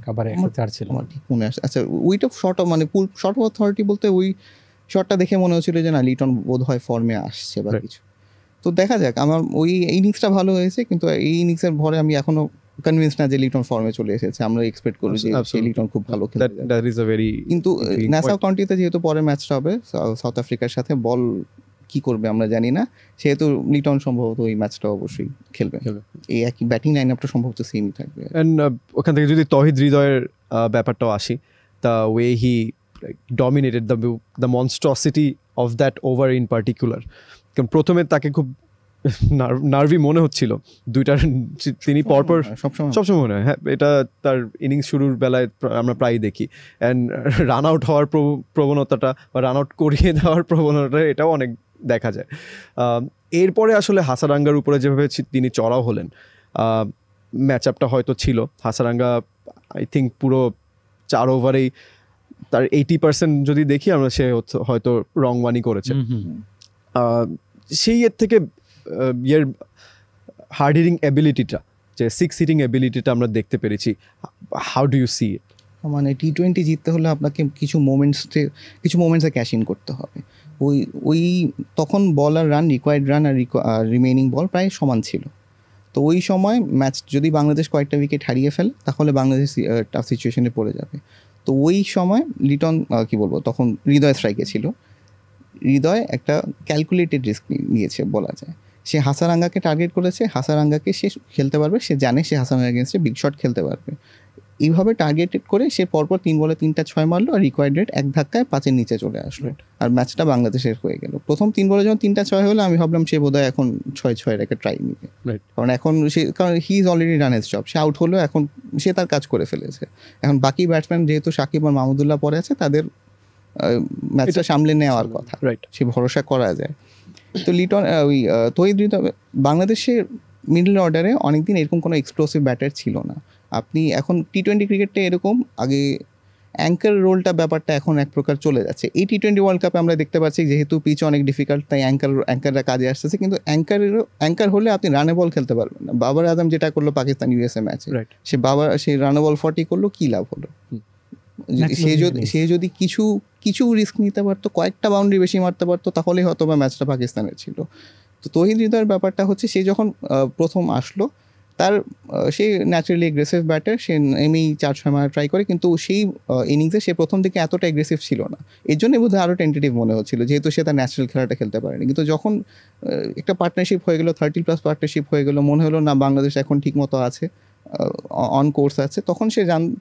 কাভারে 104 ছিল। আমার ঠিক মনে আসছে। আচ্ছা, ওইটা শট মানে পুল শট অফ অথরিটি বলতে ওই শটটা দেখে মনে হচ্ছিল যে না, লিটন বোধ হয় ফর্মে আসছে বা Right. কিছু। তো দেখা যাক, আমার ওই ইনিংসটা ভালো হয়েছে, কিন্তু এই ইনিংসের ভরে আমি এখনো কনভিন্স না যে লিটন ফর্মে চলে এসেছে। আমরা এক্সপেক্ট করি যে সেই লিটন খুব ভালো খেলতে যাবে। দ্যাট ইজ আ ভেরি, কিন্তু intriguing ন্যাসাউ point. কাউন্টিতে যেহেতু পরে ম্যাচটা হবে সাউথ আফ্রিকার সাথে, বল কি করবে আমরা জানি না, সেহেতু লিটন সম্ভবত ওই ম্যাচটা অবশ্যই খেলবে। খেলবে। এই একই ব্যাটিং লাইন আপটা সম্ভবত সেমই থাকবে। অ্যান্ড ওখান থেকে যদি তহিদ হৃদয়ের ব্যাপারটাও আসি, the way he dominated the monstrosity of that over in particular, কারণ প্রথমে তাকে খুব নার্ভি মনে হচ্ছিল দুইটার, তিনি পরপর সবসময় মনে হয়, হ্যাঁ, এটা তার ইনিংস শুরুর বেলায় আমরা প্রায়ই দেখি। অ্যান্ড রান আউট হওয়ার প্রবণতাটা বা রান আউট করিয়ে দেওয়ার প্রবণতাটা এটাও অনেক দেখা যায়। এরপরে আসলে হাসারাঙ্গার উপরে যেভাবে তিনি চড়াও হলেন, ম্যাচ আপটা হয়তো ছিল হাসারাঙ্গা আই থিঙ্ক পুরো 4 ওভারেই তার 80% যদি দেখি আমরা, সে হয়তো রং ওয়ানই করেছে। সেই এর থেকে ইয়ের হার্ড হিটিং অ্যাবিলিটিটা, যে 6 হিটিং অ্যাবিলিটিটা আমরা দেখতে পেরেছি। হাউ ডু ইউ সি ইট? মানে টি-20 জিততে হলে আপনাকে কিছু মোমেন্টসে ক্যাশ ইন করতে হবে। ওই তখন বল আর রান, রিকোয়ার্ড রান আর রিমেইনিং বল প্রায় সমান ছিল। তো ওই সময় ম্যাচ যদি বাংলাদেশ কয়েকটা উইকেট হারিয়ে ফেলে, তাহলে বাংলাদেশ টাফ সিচুয়েশনে পড়ে যাবে। তো ওই সময় লিটন কি বলবো, তখন হৃদয় স্ট্রাইকে ছিল। হৃদয় একটা ক্যালকুলেটেড রিস্ক নিয়েছে বলা যায়। সে হাসারাঙ্গাকে টার্গেট করেছে, হাসারাঙ্গাকে সে খেলতে পারবে, সে জানে সে হাসারাঙ্গা এগেনস্টে বিগ শট খেলতে পারবে। এইভাবে টার্গেটেড করে সে পরপর 3 বলে 3টা 6 মারলো, আর রিকোয়ার্ড রেট এক ধাক্কায় 5-এর নিচে চলে আসলো, আর ম্যাচটা বাংলাদেশের হয়ে গেল। প্রথম 3 বলে যখন 3টা 6 হলো, আমি ভাবলাম সে বোধহয় এখন 6-6 একটা ট্রাই নিবে, কারণ এখন কারণ he is already run his job. Say out হলো, এখন সে তার কাজ করে ফেলেছে। এখন বাকি ব্যাটসম্যান যেহেতু সাকিব আর মাহমুদুল্লাহ পরে আছে, তাদের ম্যাচটা সামলে নেওয়ার কথা, সে ভরসা করা যায়। তো লিটন ওই তহিদ হৃদয়, বাংলাদেশের মিডল অর্ডারে অনেকদিন এরকম কোনো এক্সপ্লোসিভ ব্যাটার ছিল না। আপনি এখন টি-20 ক্রিকেটটা এরকম, আগে অ্যাঙ্কার রোলটা ব্যাপারটা এখন এক প্রকার চলে যাচ্ছে। এই টি-20 ওয়ার্ল্ড কাপে আমরা দেখতে পাচ্ছি, যেহেতু পিচ অনেক ডিফিকাল্ট, তাই অ্যাঙ্কাররা কাজে আসতেছে, কিন্তু অ্যাঙ্কার হলে আপনি রানে বল খেলতে পারবেন না। বাবর আজম যেটা করলো পাকিস্তান ইউএসএ ম্যাচে, সে রানে বল 40 করলো, কী লাভ হলো? সে যদি কিছু রিস্ক নিতে পারতো, কয়েকটা বাউন্ডারি বেশি মারতে পারতো, তাহলেই হয়তো বা ম্যাচটা পাকিস্তানের ছিল। তো তহিদ হৃদয়ের ব্যাপারটা হচ্ছে, সে যখন প্রথম আসলো, সে ন্যাচারালি এগ্রেসিভ ব্যাটার, সে এমনি 4-6 মারা ট্রাই করে, কিন্তু সেই ইনিংসে সে প্রথম দিকে এতটা এগ্রেসিভ ছিল না। এর জন্যই বোধহয় আরও টেন্টেটিভ মনে হচ্ছিল, যেহেতু সে তার ন্যাচারাল খেলাটা খেলতে পারেনি। কিন্তু যখন একটা পার্টনারশিপ হয়ে গেলো, 30+ পার্টনারশিপ হয়ে গেলো, মনে হলো না বাংলাদেশ এখন ঠিক মতো আছে, অন কোর্স আছে,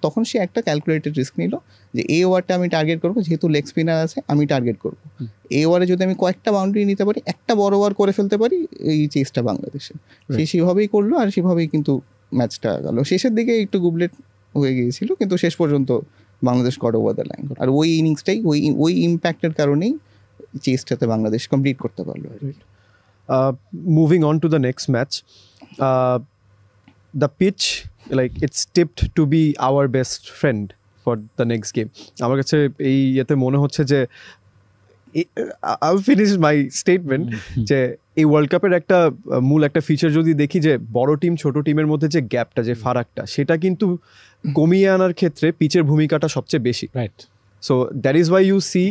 তখন সে একটা ক্যালকুলেটেড রিস্ক নিল যে এই ওভারটা আমি টার্গেট করবো, যেহেতু লেগ স্পিনার আছে আমি টার্গেট করবো। এই ওভারে যদি আমি কয়েকটা বাউন্ডারি নিতে পারি, একটা বড় ওভার করে ফেলতে পারি, এই চেষ্টা বাংলাদেশে সে সেভাবেই করলো, আর সেভাবেই কিন্তু ম্যাচটা গেল। শেষের দিকে একটু গুবলেট হয়ে গিয়েছিল, কিন্তু শেষ পর্যন্ত Bangladesh got over the line. আর ওই ইনিংসটাই ওই ইম্প্যাক্টের কারণেই চেষ্টাতে বাংলাদেশ কমপ্লিট করতে পারলো। Moving on to the next match, the pitch, like it's tipped to be our best friend for the next game. আমার কাছে এই ইয়েতে মনে হচ্ছে যে, I'll finish my statement, যে এই ওয়ার্ল্ড কাপের একটা মূল একটা ফিচার যদি দেখি, যে বড় টিম ছোট টিমের মধ্যে যে গ্যাপটা, যে ফারাকটা, সেটা কিন্তু কমিয়ে আনার ক্ষেত্রে পিচের ভূমিকাটা সবচেয়ে বেশি। Right. So that is why you see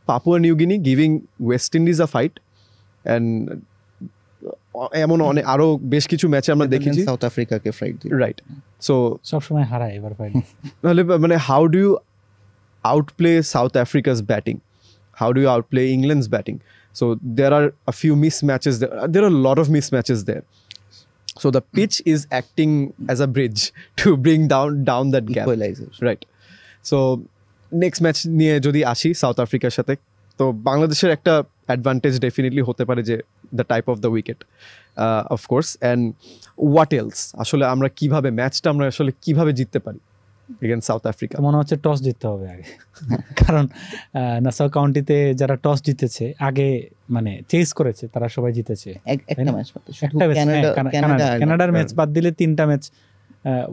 Papua New Guinea giving West Indies a fight, and এমন অনেক আরো বেশ কিছু ম্যাচে আমরা দেখেছি সাউথ আফ্রিকাকে ফ্রাইড দিল, রাইট। সো সবসময় হারায় এবার ফাইট। নাহলে মানে how do you outplay South Africa's batting? How do you outplay England's batting? So there are a few mismatches there. There are a lot of mismatches there. So the pitch is acting as a bridge to bring down that gap. Equaliser. Right. So next match নিয়ে যদি আসি সাউথ আফ্রিকার সাথে, তো বাংলাদেশের একটা অ্যাডভান্টেজ ডেফিনেটলি হতে পারে যে the type of the wicket of course, and what else, আসলে আমরা কিভাবে ম্যাচটা আমরা আসলে কিভাবে জিততে পারি এগেইনস্ট সাউথ আফ্রিকা। মনে হচ্ছে টস জিততে হবে আগে, কারণ নাসাউ কাউন্টিতে যারা টস জিতেছে আগে মানে চেস করেছে তারা সবাই জিতেছে। একটা ম্যাচ মাত্র, শুধু একটা কানাডার ম্যাচ বাদ দিলে 3টা ম্যাচ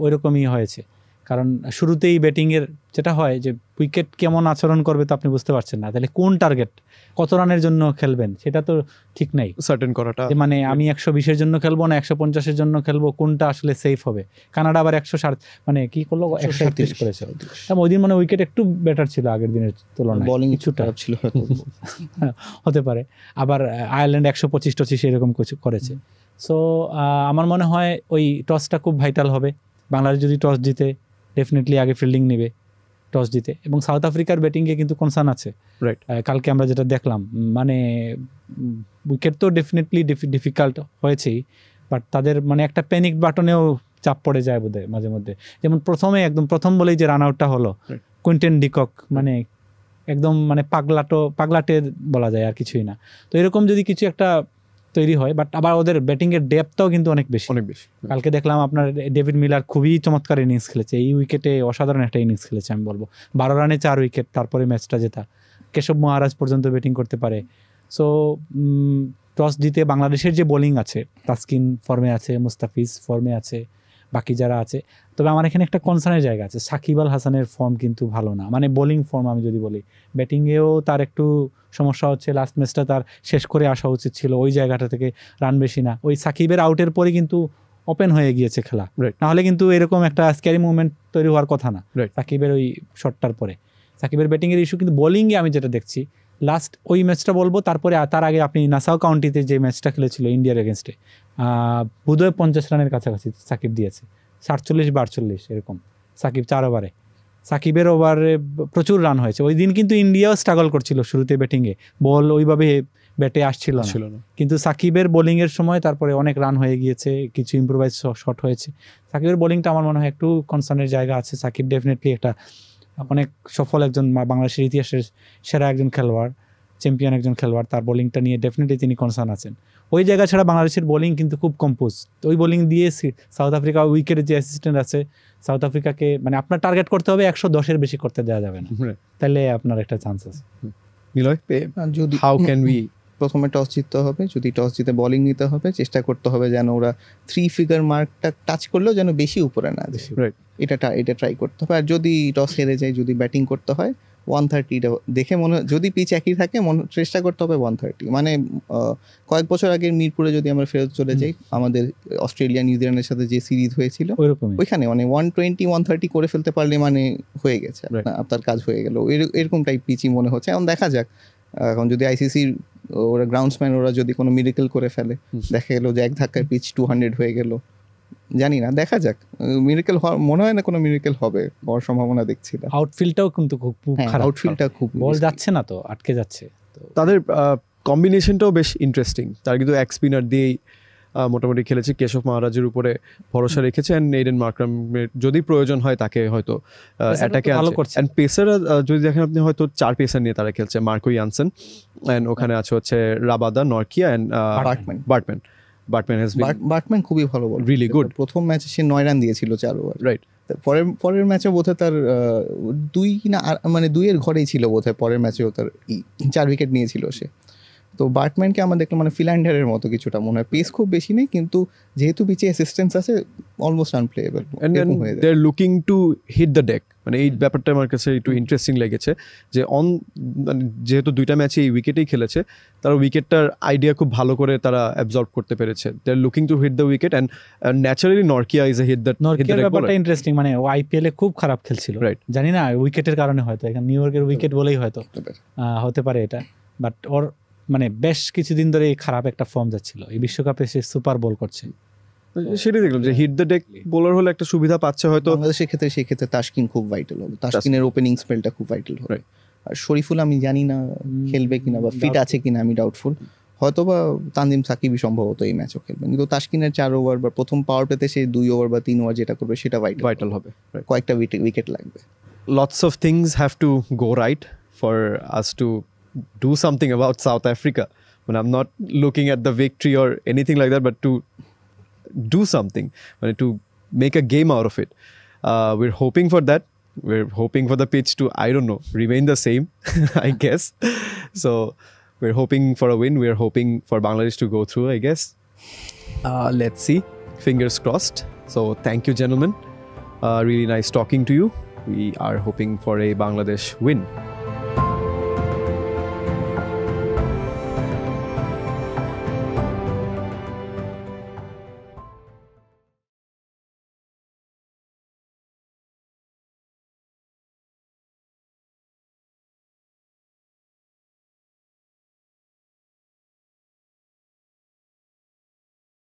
ওইরকমই হয়েছে। কারণ শুরুতেই ব্যাটিংয়ের যেটা হয় যে উইকেট কেমন আচরণ করবে তো আপনি বুঝতে পারছেন না, তাহলে কোন টার্গেট কত রানের জন্য খেলবেন সেটা তো ঠিক নাই। সার্টেন করাটা যে মানে আমি 120-এর জন্য খেলবো না 150-এর জন্য খেলবো, কোনটা আসলে সেফ হবে। কানাডা আবার 160 মানে কি করলো 137 করেছে। ওই দিন মানে উইকেট একটু বেটার ছিল আগের দিনের তুলনায়, বোলিং কিছুটা খারাপ ছিল হয়তো। হতে পারে। আবার আয়ারল্যান্ড 125-25 এরকম কিছু করেছে। সো আমার মনে হয় ওই টসটা খুব ভাইটাল হবে। বাংলাদেশ যদি টস জিতে ডেফিনেটলি আগে ফিল্ডিং নেবে টস জিতে, এবং সাউথ আফ্রিকার ব্যাটিংয়ে কিন্তু কনসার্ন আছে। রাইট। কালকে আমরা যেটা দেখলাম মানে উইকেট তো ডেফিনেটলি ডিফিকাল্ট হয়েছেই, বাট তাদের মানে একটা প্যানিক বাটনেও চাপ পড়ে যায় বোধহয় মাঝে মধ্যে। যেমন একদম প্রথম বলেই যে রান আউটটা হলো কুইন্টেন ডিকক, মানে একদম মানে পাগলাটে বলা যায় আর কিছুই না। তো এরকম যদি কিছু একটা তৈরি হয়, বাট আবার ওদের ব্যাটিংয়ের ডেপথটাও কিন্তু অনেক বেশি। কালকে দেখলাম আপনার ডেভিড মিলার খুবই চমৎকার ইনিংস খেলেছে, এই উইকেটে অসাধারণ একটা ইনিংস খেলেছে আমি বলবো। 12 রানে 4 উইকেট, তারপরে ম্যাচটা জেতা। কেশব মহারাজ পর্যন্ত ব্যাটিং করতে পারে। সো টস জিতে বাংলাদেশের যে বোলিং আছে, তাসকিন ফর্মে আছে, মুস্তাফিজ ফর্মে আছে, বাকি যারা আছে। তবে আমার এখানে একটা কনসার্নের জায়গা আছে, সাকিব আল হাসানের ফর্ম কিন্তু ভালো না, মানে বোলিং ফর্ম আমি যদি বলি। ব্যাটিংয়েও তার একটু সমস্যা হচ্ছে, লাস্ট ম্যাচটা তার শেষ করে আসা উচিত ছিল, ওই জায়গাটা থেকে রান বেশি না। ওই সাকিবের আউটের পরে কিন্তু ওপেন হয়ে গিয়েছে খেলা, নাহলে কিন্তু এরকম একটা স্ক্যারি মুভমেন্ট তৈরি হওয়ার কথা না সাকিবের ওই শটটার পরে। সাকিবের ব্যাটিংয়ের ইস্যু, কিন্তু বোলিংয়ে আমি যেটা দেখছি লাস্ট ওই ম্যাচটা বলবো, তারপরে তার আগে আপনি নাসাউ কাউন্টিতে যে ম্যাচটা খেলেছিল ইন্ডিয়ার এগেনস্টে, বোধহয় 50 রানের কাছাকাছি সাকিব দিয়েছে, 47 বা 48 এরকম সাকিব 4 ওভারে। সাকিবের ওভারে প্রচুর রান হয়েছে। ওই দিন কিন্তু ইন্ডিয়াও স্ট্রাগল করছিল শুরুতে ব্যাটিংয়ে, বল ওইভাবে ব্যাটে আসছিল না, কিন্তু সাকিবের বোলিংয়ের সময় তারপরে অনেক রান হয়ে গিয়েছে, কিছু ইম্প্রোভাইজ শট হয়েছে। সাকিবের বোলিংটা আমার মনে হয় একটু কনসার্নের জায়গা আছে। সাকিব ডেফিনেটলি একটা অনেক সফল একজন বাংলাদেশের ইতিহাসের সেরা একজন খেলোয়াড়, চ্যাম্পিয়ন একজন খেলোয়াড়, তার বোলিংটা নিয়ে ডেফিনেটলি তিনি কনসার্ন আছেন। ওই জায়গা ছাড়া বাংলাদেশের বোলিং কিন্তু খুব কম্পোজ। ওই বোলিং দিয়ে সাউথ আফ্রিকা উইকেটের যে অ্যাসিস্ট্যান্ট আছে, সাউথ আফ্রিকাকে মানে আপনার টার্গেট করতে হবে 110-এর বেশি করতে দেওয়া যাবে না, তাহলে আপনার একটা চান্স আছে। যদি হাউ ক্যান উই, প্রথমে টস জিততে হবে, যদি টস জিতে বোলিং নিতে হবে, চেষ্টা করতে হবে যেন ওরা 3 ফিগার মার্কটা টাচ করলেও যেন বেশি উপরে না যায়, এটা ট্রাই করতে হবে। আর যদি টস হেরে যায়, যদি ব্যাটিং করতে হয় 130 দেখে মনে, যদি পিচ একই থাকে চেষ্টা করতে হবে 130। মানে কয়েক বছর আগের মিরপুরে যদি আমরা ফেরত চলে যাই, আমাদের অস্ট্রেলিয়া নিউজিল্যান্ডের সাথে যে সিরিজ হয়েছিল ওইখানে মানে 120-130 করে ফেলতে পারলে মানে হয়ে গেছে, আপনার কাজ হয়ে গেল। এরকম টাইপ পিচই মনে হচ্ছে। এখন দেখা যাক, এখন যদি আইসিসির ওরা গ্রাউন্ডসম্যান ওরা যদি কোনো মিরাকেল করে ফেলে, দেখা গেল যে এক ধাক্কায় পিচ 200 হয়ে গেল, জানি না, দেখা যাক। মিরাকেল মনে হয় না কোনো মিরাকেল হবে, হওয়ার সম্ভাবনা দেখছি না। আউটফিল্ডটাও কিন্তু খুব খারাপ, আউটফিল্ডটা খুব, বল যাচ্ছে না তো, আটকে যাচ্ছে। তাদের কম্বিনেশনটাও বেশ ইন্টারেস্টিং। তারা কিন্তু এক স্পিনার দিয়েই মোটামুটি খেলেছে, কেশব মহারাজের উপরে ভরসা রেখেছে, অ্যান্ড এইডেন মার্ক্রামের যদি প্রয়োজন হয় তাকে হয়তো অ্যাটাকে আছে। অ্যান্ড পেসার যদি দেখেন আপনি, হয়তো 4 পেসার নিয়ে তারা খেলছে, মার্কো ইয়ানসেন, অ্যান্ড ওখানে আছে হচ্ছে রাবাদা, নরকিয়া অ্যান্ড বার্টম্যান খুবই ভালো বল, রিয়েলি গুড। প্রথম ম্যাচে সে 9 রান দিয়েছিল 4 ওভার, রাইট। পরের ম্যাচে বোধহয় তার 2 এর ঘরেই ছিল বোধহয়, পরের ম্যাচেও তার 4 উইকেট নিয়েছিল সে। তো বার্টম্যানকে আমরা দেখলাম মানে ফিল্যান্ডারের মতো কিছুটা মনে হয়, পেস খুব বেশি নেই, কিন্তু যেহেতু পিচে অ্যাসিস্ট্যান্স আছে almost unplayable and then they're looking to hit the deck মানে এই ব্যাপারটা আমার কাছে একটু ইন্টারেস্টিং লেগেছে যে মানে যেহেতু দুইটা ম্যাচে এই উইকেটেই খেলেছে তারা উইকেটটার আইডিয়া খুব ভালো করে তারা অ্যাবজর্ব করতে পেরেছে they are looking to hit the wicket and naturally Nortje is a hit the নরকিয়ার ব্যাপারটা ইন্টারেস্টিং মানে ও আইপিএল এ খুব খারাপ খেলছিল Right. জানি না উইকেটের কারণে হয়তো এখানে নিউ ইয়র্কের উইকেট বলেই হয়তো হতে পারে এটা বাট ওর মানে বেশ কিছুদিন ধরে খারাপ একটা ফর্ম যাচ্ছিল এই বিশ্বকাপে সে সুপার বোল করছে সেটাই দেখলাম যে হিট দ্য ডেক বোলার হলে একটা সুবিধা পাচ্ছে হয়তো বাংলাদেশের ক্ষেত্রে সেই ক্ষেত্রে তাসকিন খুব ভাইটাল হবে তাসকিনের ওপেনিং স্পেলটা খুব ভাইটাল হবে Right. আর শরীফুল আমি জানি না খেলবে কিনা বা ফিট আছে কিনা আমি ডাউটফুল হয়তো বা তানজিম সাকিবই সম্ভবত এই ম্যাচও খেলবেন কিন্তু তাসকিনের 4 ওভার বা প্রথম পাওয়ার প্লেতে সে 2 ওভার বা 3 ওভার যেটা করবে সেটা ভাইটাল হবে কয়েকটা উইকেট লাগবে lots of things have to go right for us to do something about South Africa. When I'm not looking at the victory or anything like that, but to do something, to make a game out of it. We're hoping for that. We're hoping for the pitch to, I don't know, remain the same, I guess. So we're hoping for a win. We're hoping for Bangladesh to go through, I guess. Let's see. Fingers crossed. So thank you, gentlemen. Really nice talking to you. We are hoping for a Bangladesh win.